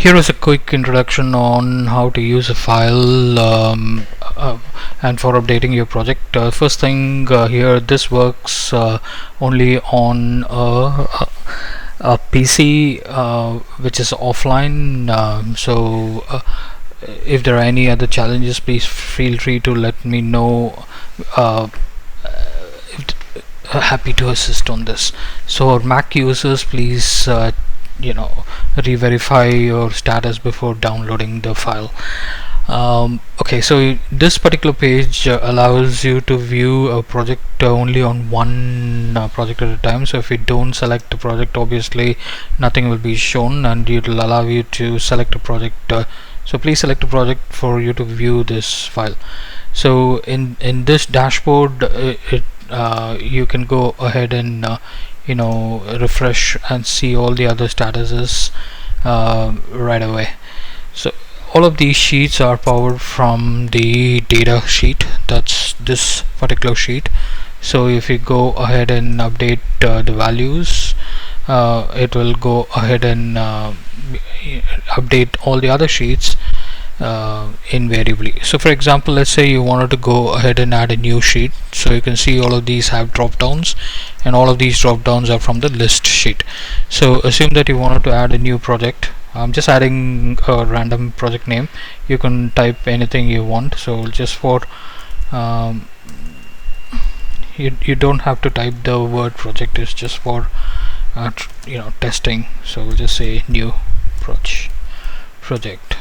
Here is a quick introduction on how to use a file and for updating your project. First thing here, this works only on a PC which is offline. If there are any other challenges, please feel free to let me know. Happy to assist on this. So our Mac users, please re-verify your status before downloading the file. Okay, so this particular page allows you to view a project only on one project at a time. So if you don't select a project, obviously nothing will be shown, and it will allow you to select a project. So please select a project for you to view this file. So in this dashboard, you can go ahead and refresh and see all the other statuses right away. So all of these sheets are powered from the data sheet. That's this particular sheet. So if you go ahead and update the values, it will go ahead and update all the other sheets invariably. So for example, let's say you wanted to go ahead and add a new sheet. So you can see all of these have drop downs, and all of these drop downs are from the list sheet. So assume that you wanted to add a new project. I'm just adding a random project name. You can type anything you want. So just for you don't have to type the word project. It's just for testing. So we'll just say new project.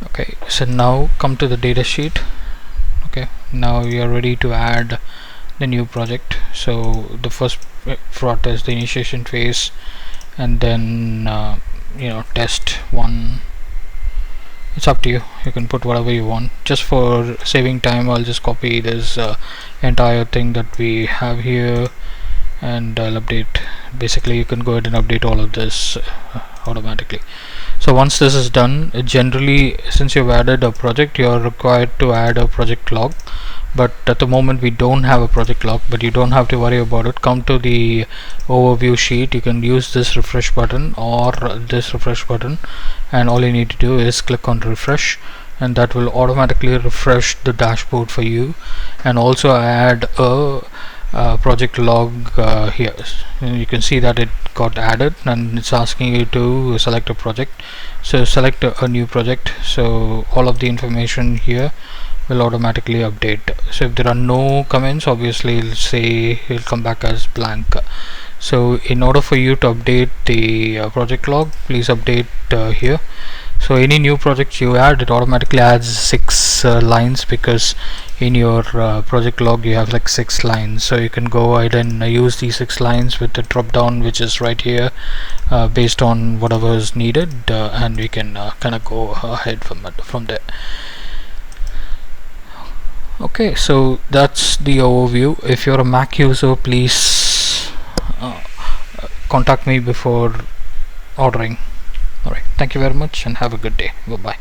Okay, so now come to the data sheet. Okay, now we are ready to add the new project. So the first part is the initiation phase, and then test one. It's up to you. You can put whatever you want. Just for saving time, I'll just copy this entire thing that we have here, and I'll update. Basically, you can go ahead and update all of this automatically. So once this is done, generally, since you've added a project, you're required to add a project log. But at the moment we don't have a project log, but you don't have to worry about it. Come to the overview sheet. You can use this refresh button or this refresh button, and all you need to do is click on refresh, and that will automatically refresh the dashboard for you, and also add a project log here. And you can see that it got added, and it's asking you to select a project. So select a new project. So all of the information here will automatically update. So if there are no comments, obviously it'll come back as blank. So in order for you to update the project log, please update here. So any new project you add, it automatically adds 6 lines, because in your project log you have like 6 lines. So you can go ahead and use these 6 lines with the drop down which is right here, based on whatever is needed, and we can kind of go ahead from there. Okay, so that's the overview. If you're a Mac user, please contact me before ordering. Alright, thank you very much and have a good day. Bye bye.